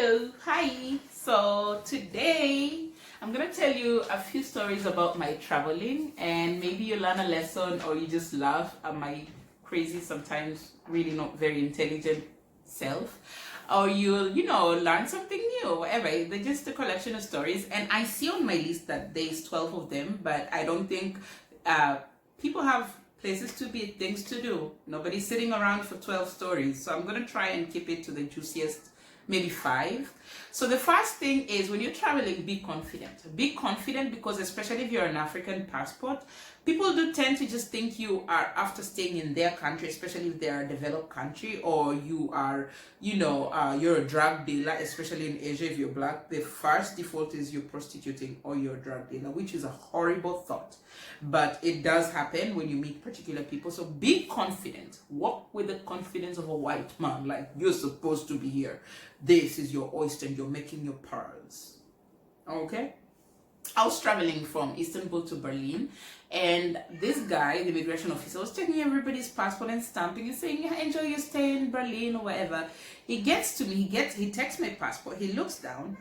Hello, hi. So today I'm gonna tell you a few stories about my traveling, and maybe you learn a lesson or you just laugh at my crazy, sometimes really not very intelligent self, or you'll learn something new, whatever. They're just a collection of stories, and I see on my list that there's 12 of them, but I don't think people have places to be, things to do. Nobody's sitting around for 12 stories, so I'm gonna try and keep it to the juiciest, maybe 5. So the first thing is, when you're traveling, be confident. Be confident, because especially if you're an African passport, people do tend to just think you are, after staying in their country, especially if they're a developed country, or you are, you're a drug dealer, especially in Asia. If you're black, the first default is you're prostituting or you're a drug dealer, which is a horrible thought. But it does happen when you meet particular people. So be confident. Walk with the confidence of a white man, like you're supposed to be here. This is your oyster and you're making your pearls. Okay? I was traveling from Istanbul to Berlin, and this guy, the immigration officer, was checking everybody's passport and stamping and saying, yeah, enjoy your stay in Berlin or whatever. He gets to me, he takes my passport, he looks down,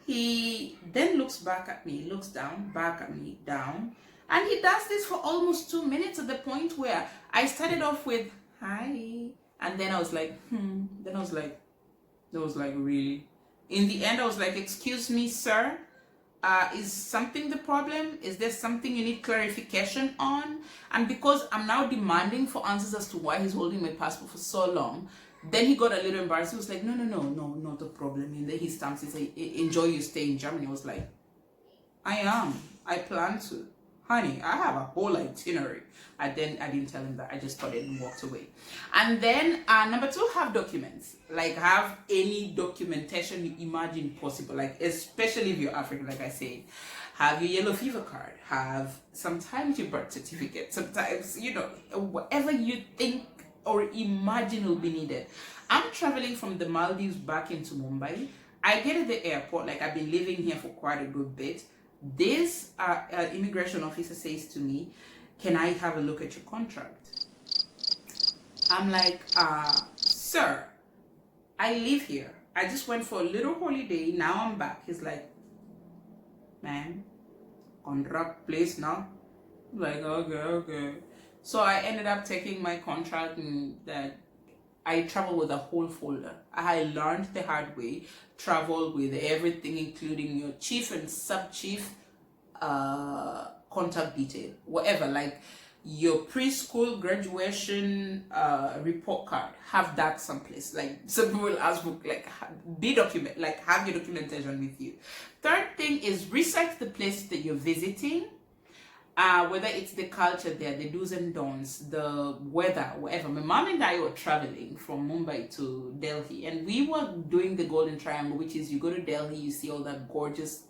he then looks back at me, looks down, back at me, down, and he does this for almost 2 minutes, at the point where I started off with, hi, and then I was like, then I was like, really? In the end, I was like, excuse me, sir, is something the problem? Is there something you need clarification on? And because I'm now demanding for answers as to why he's holding my passport for so long, then he got a little embarrassed. He was like, no, not a problem. And then he stamps, he said, enjoy your stay in Germany. I was like, I plan to. Honey, I have a whole itinerary. I didn't tell him that. I just got it and walked away. And then number 2, have documents. Like, have any documentation you imagine possible. Like, especially if you're African, like I said, have your yellow fever card. Have sometimes your birth certificate. Sometimes, whatever you think or imagine will be needed. I'm traveling from the Maldives back into Mumbai. I get at the airport, like I've been living here for quite a good bit. This immigration officer says to me, can I have a look at your contract? I'm like, sir, I live here. I just went for a little holiday. Now I'm back. He's like, man, contract place now? I'm like, okay. So I ended up taking my contract, and that I travel with a whole folder. I learned the hard way. Travel with everything, including your chief and sub-chief contact detail, whatever, like your preschool graduation report card. Have that someplace. Like, some people will ask for, like, have your documentation with you. Third thing is, research the place that you're visiting. Whether it's the culture there, the do's and don'ts, the weather, whatever. My mom and I were traveling from Mumbai to Delhi, and we were doing the Golden Triangle, which is you go to Delhi, you see all that gorgeous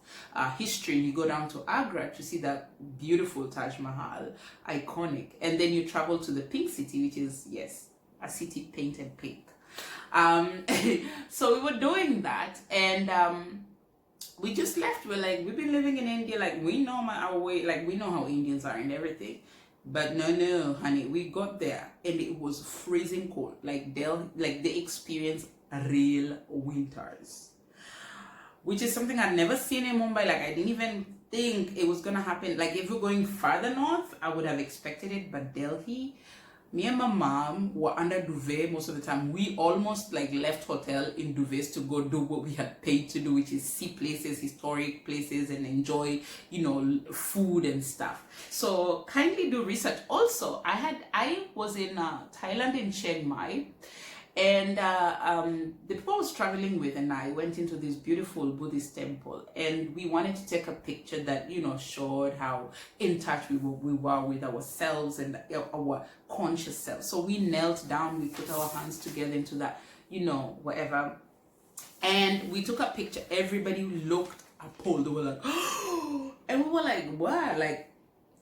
history, and you go down to Agra to see that beautiful Taj Mahal, iconic, and then you travel to the Pink City, which is, yes, a city painted pink. So we were doing that, and we just left. We're like, we've been living in India, like we know our way, like we know how Indians are and everything. But no, honey, we got there and it was freezing cold. Like they experienced real winters, which is something I'd never seen in Mumbai. Like, I didn't even think it was gonna happen. Like, if we're going farther north, I would have expected it, but Delhi, me and my mom were under duvet most of the time. We almost like left hotel in duvets to go do what we had paid to do, which is see places, historic places, and enjoy, food and stuff. So kindly do research. Also, I was in Thailand, in Chiang Mai, and the people I was traveling with and I went into this beautiful Buddhist temple, and we wanted to take a picture that showed how in touch we were with ourselves and our conscious self. So we knelt down, we put our hands together into that, whatever, and we took a picture. Everybody looked appalled. They were like, oh, and we were like, what? Like,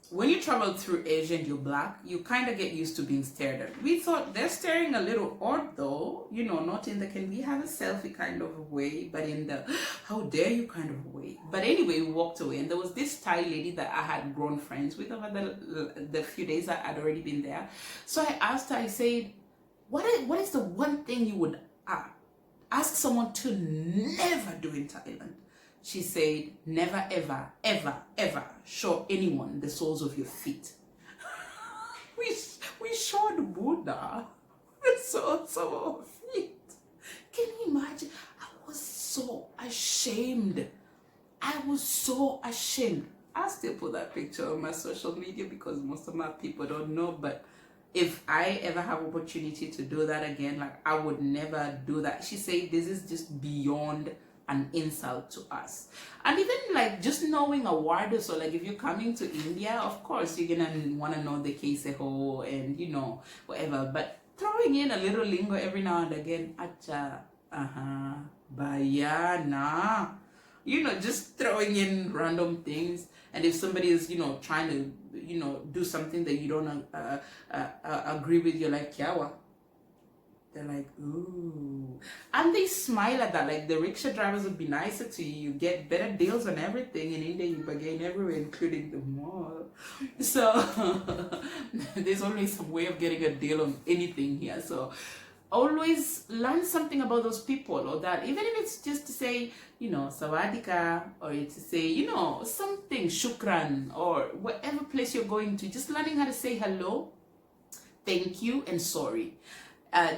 when you travel through Asia and you're black, you kind of get used to being stared at. We thought they're staring a little odd though, not in the can we have a selfie kind of a way, but in the how dare you kind of a way. But anyway, we walked away, and there was this Thai lady that I had grown friends with over the few days that I'd already been there. So I asked her, I said, what is the one thing you would ask someone to never do in Thailand. She said, never, ever, ever, ever show anyone the soles of your feet. we showed Buddha the soles of our feet. Can you imagine? I was so ashamed. I was so ashamed. I still put that picture on my social media because most of my people don't know, but if I ever have opportunity to do that again, like I would never do that. She said this is just beyond an insult to us. And even like just knowing a word or so, like if you're coming to India, of course you're gonna want to know the keseho and you know whatever, but throwing in a little lingo every now and again, acha, bayana, you know, just throwing in random things. And if somebody is, you know, trying to, you know, do something that you don't agree with, you're like, Kiawa. They're like, ooh. And they smile at that. Like the rickshaw drivers would be nicer to you. You get better deals on everything. In India, you bargain everywhere, including the mall. So there's always some way of getting a deal on anything here. So always learn something about those people, or that, even if it's just to say, you know, sawadika, or to say, you know, something, shukran, or whatever place you're going to, just learning how to say hello, thank you, and sorry.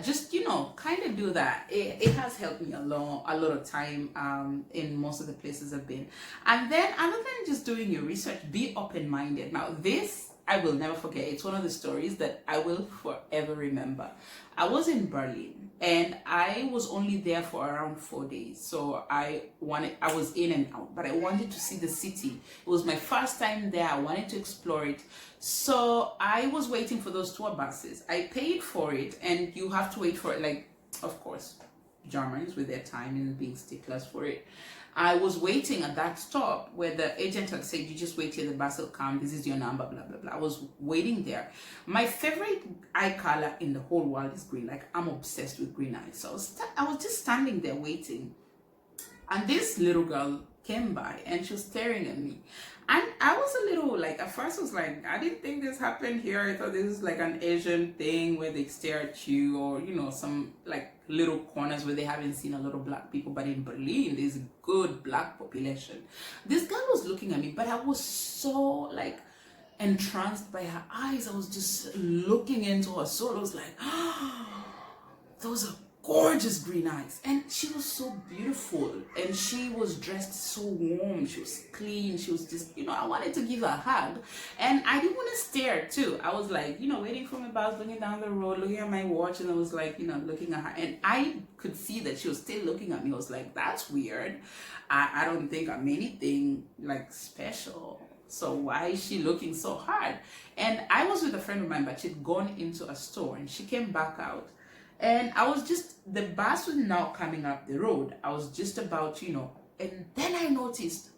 Just, you know, kind of do that. It has helped me a lot of time in most of the places I've been. And then other than just doing your research, be open-minded. Now this I will never forget. It's one of the stories that I will forever remember. I was in Berlin and I was only there for around 4 days. So I was in and out, but I wanted to see the city. It was my first time there. I wanted to explore it. So I was waiting for those tour buses. I paid for it, and you have to wait for it, like, of course, Germans with their time and being sticklers for it. I was waiting at that stop where the agent had said, you just wait here, the bus will come, this is your number, blah, blah, blah. I was waiting there. My favorite eye color in the whole world is green. Like, I'm obsessed with green eyes. So I was just standing there waiting. And this little girl came by and she was staring at me. And I was a little, like, at first I was like, I didn't think this happened here. I thought this was like an Asian thing where they stare at you, or, you know, some like little corners where they haven't seen a lot of black people. But in Berlin, there's a good black population. This girl was looking at me, but I was so like entranced by her eyes. I was just looking into her soul. I was like, oh, those are gorgeous green eyes. And she was so beautiful, and she was dressed so warm, she was clean, she was just, you know, I wanted to give her a hug. And I didn't want to stare too. I was like, you know, waiting for my bus, looking down the road, looking at my watch, and I was like, you know, looking at her, and I could see that she was still looking at me. I was like, that's weird. I don't think I'm anything like special, so why is she looking so hard? And I was with a friend of mine, but she'd gone into a store and she came back out. And I was just, the bus was now coming up the road. I was just about, you know, and then I noticed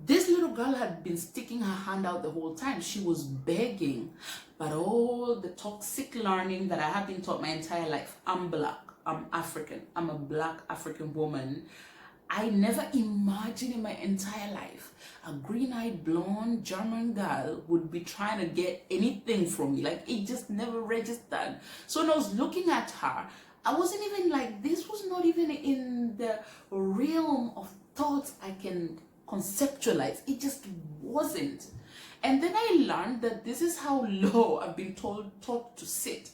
this little girl had been sticking her hand out the whole time. She was begging, but all the toxic learning that I have been taught my entire life. I'm black, I'm African, I'm a black African woman. I never imagined in my entire life a green-eyed blonde German girl would be trying to get anything from me. Like, it just never registered. So when I was looking at her, I wasn't even like, this was not even in the realm of thoughts I can conceptualize. It just wasn't. And then I learned that this is how low I've been taught to sit.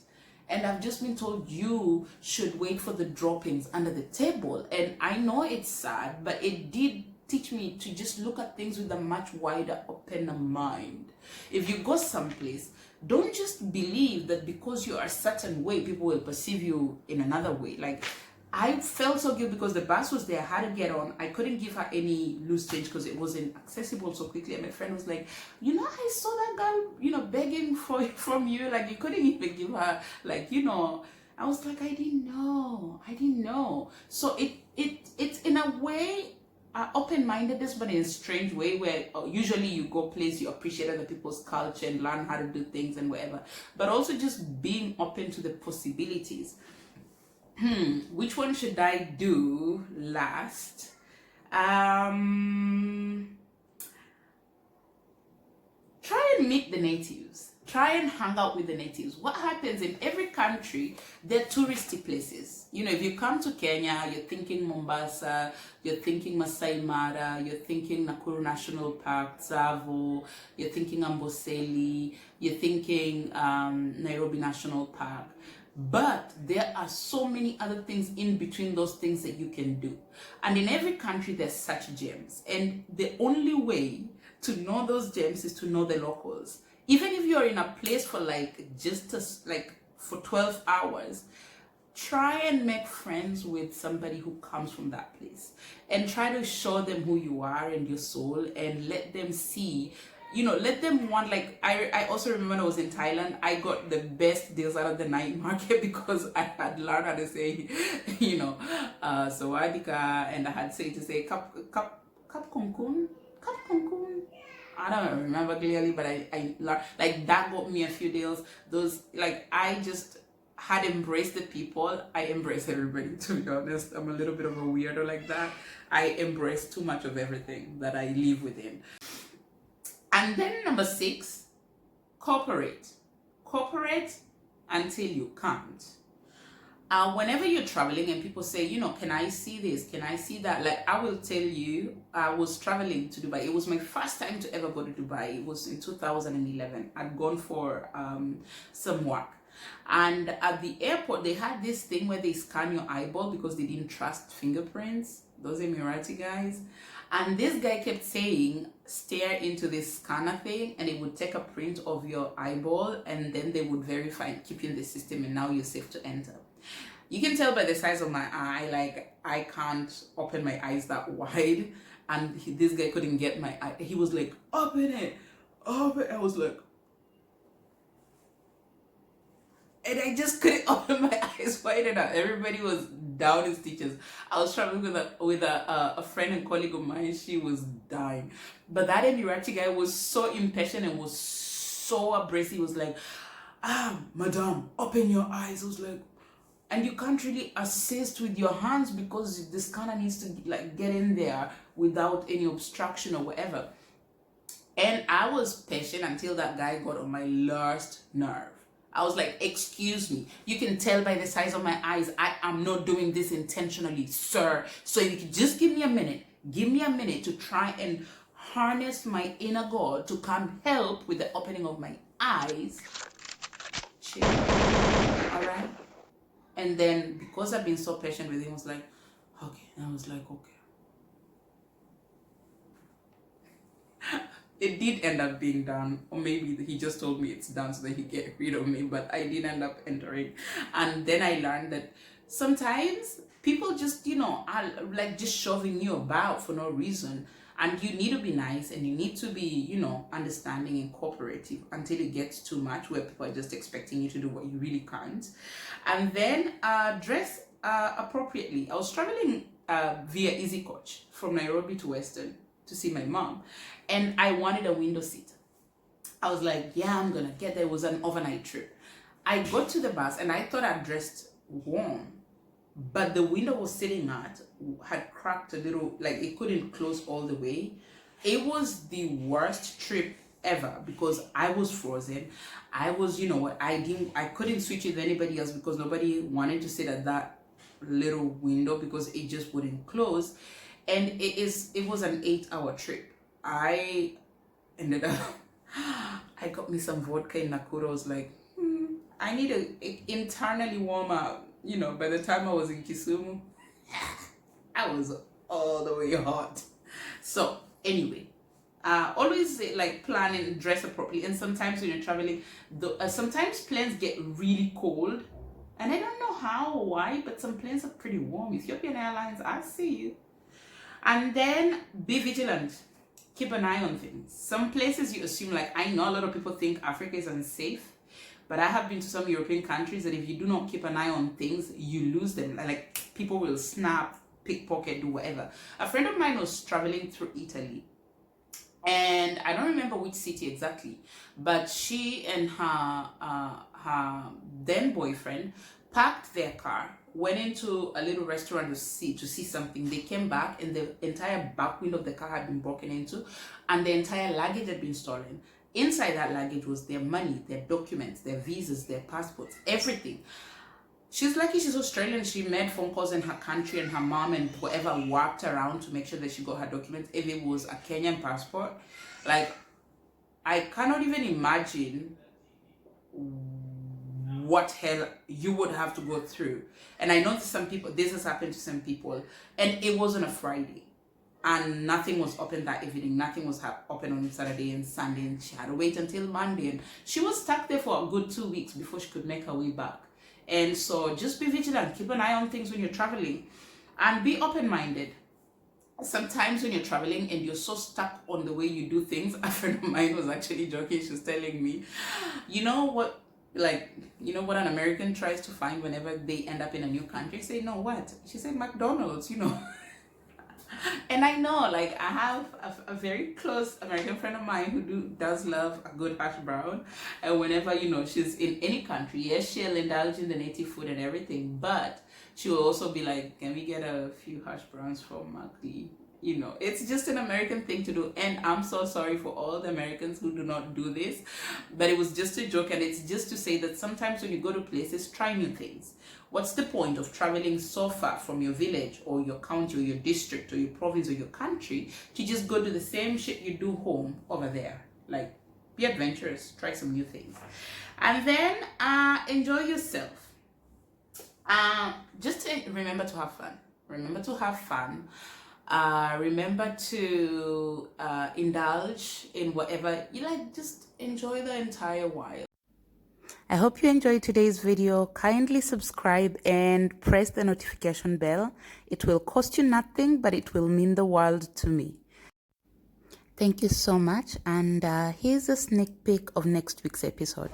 And I've just been told you should wait for the droppings under the table. And I know it's sad, but it did teach me to just look at things with a much wider, opener mind. If you go someplace, don't just believe that because you are a certain way, people will perceive you in another way. Like, I felt so good because the bus was there, I had to get on. I couldn't give her any loose change because it wasn't accessible so quickly. And my friend was like, you know, I saw that girl, you know, begging from you. Like, you couldn't even give her, like, you know. I was like, I didn't know. So it's in a way, open-mindedness, but in a strange way, where usually you go place, you appreciate other people's culture and learn how to do things and whatever. But also just being open to the possibilities. Which one should I do last? Try and meet the natives. try and hang out with the natives. What happens in every country, there are touristy places. You know, if you come to Kenya, you're thinking Mombasa, you're thinking Masai Mara, you're thinking Nakuru National Park, Tsavo, you're thinking Amboseli, you're thinking Nairobi National Park. But there are so many other things in between those things that you can do. And in every country, there's such gems. And the only way to know those gems is to know the locals. Even if you're in a place for for 12 hours, try and make friends with somebody who comes from that place and try to show them who you are and your soul, and let them see, let them want, like, I also remember when I was in Thailand, I got the best deals out of the night market because I had learned how to say, sawadika, and I had to say kap kongkun. I don't remember clearly, but I learned, like, that got me a few deals. Those, like, I just had embraced the people. I embrace everybody, to be honest. I'm a little bit of a weirdo like that. I embrace too much of everything that I live within. And then number 6, cooperate. Cooperate until you can't. Whenever you're traveling and people say, can I see this? Can I see that? Like, I will tell you, I was traveling to Dubai. It was my first time to ever go to Dubai. It was in 2011. I'd gone for some work. And at the airport, they had this thing where they scan your eyeball because they didn't trust fingerprints. Those Emirati guys. And this guy kept saying, stare into this scanner thing, and it would take a print of your eyeball, and then they would verify and keep you in the system, and now you're safe to enter. You can tell by the size of my eye, like, I can't open my eyes that wide, and this guy couldn't get my eye. He was like, open it, open. I was like, and I just couldn't open my eyes wide enough. Everybody was down in stitches. I was traveling with a friend and colleague of mine. She was dying. But that Emirati guy was so impatient and was so abrasive. He was like, madam, open your eyes. I was like, and you can't really assist with your hands because the scanner needs to, like, get in there without any obstruction or whatever. And I was patient until that guy got on my last nerve. I was like, excuse me, you can tell by the size of my eyes, I am not doing this intentionally, sir. So if you could just give me a minute to try and harness my inner God to come help with the opening of my eyes. Chill. All right? And then, because I've been so patient with him, I was like, okay. And I was like, okay. It did end up being done, or maybe he just told me it's done so that he get rid of me, but I did end up entering. And then I learned that sometimes people just, are like just shoving you about for no reason, and you need to be nice and you need to be, understanding and cooperative until it gets too much where people are just expecting you to do what you really can't. And then dress appropriately. I was traveling via Easy Coach from Nairobi to Western to see my mom, and I wanted a window seat. I was like, yeah, I'm gonna get there. It was an overnight trip. I got to the bus and I thought I dressed warm, but the window was sitting at had cracked a little, like it couldn't close all the way. It was the worst trip ever because I was frozen. I was, I couldn't switch with anybody else because nobody wanted to sit at that little window because it just wouldn't close. And it was an 8-hour trip. I ended up, I got me some vodka in Nakuru. I was like, I need to internally warm up. By the time I was in Kisumu, I was all the way hot. So anyway, always like plan and dress appropriately. And sometimes when you're traveling, sometimes planes get really cold. And I don't know how or why, but some planes are pretty warm. Ethiopian Airlines, I see you. And then be vigilant. Keep an eye on things. Some places you assume, like I know a lot of people think Africa is unsafe, but I have been to some European countries that if you do not keep an eye on things, you lose them. Like people will snap, pickpocket, do whatever. A friend of mine was traveling through Italy, and I don't remember which city exactly, but she and her then boyfriend parked their car, went into a little restaurant to see something. They came back and the entire back window of the car had been broken into and the entire luggage had been stolen. Inside that luggage was their money, their documents, their visas, their passports, everything. She's lucky she's Australian. She made phone calls in her country, and her mom and whoever worked around to make sure that she got her documents. If it was a Kenyan passport, like, I cannot even imagine what hell you would have to go through. And I know some people, this has happened to some people, and it was on a Friday, and nothing was open that evening. Nothing was open on Saturday and Sunday, and she had to wait until Monday, and she was stuck there for a good 2 weeks before she could make her way back. And so just be vigilant, keep an eye on things when you're traveling, and be open-minded. Sometimes when you're traveling and you're so stuck on the way you do things, a friend of mine was actually joking. She was telling me, you know what an American tries to find whenever they end up in a new country? Say, no, what? She said, McDonald's, And I know, like, I have a very close American friend of mine who does love a good hash brown. And whenever, she's in any country, yes, she'll indulge in the native food and everything, but she will also be like, can we get a few hash browns from Mackley? It's just an American thing to do. And I'm so sorry for all the Americans who do not do this, but it was just a joke. And it's just to say that sometimes when you go to places, try new things. What's the point of traveling so far from your village or your county or your district or your province or your country to just go do the same shit you do home over there? Like, be adventurous, try some new things. And then enjoy yourself. Just remember to have fun. Remember to have fun. Remember to indulge in whatever you like. Just enjoy the entire while. I hope you enjoyed today's video. Kindly subscribe and press the notification bell. It will cost you nothing, but it will mean the world to me. Thank you so much, and here's a sneak peek of next week's episode.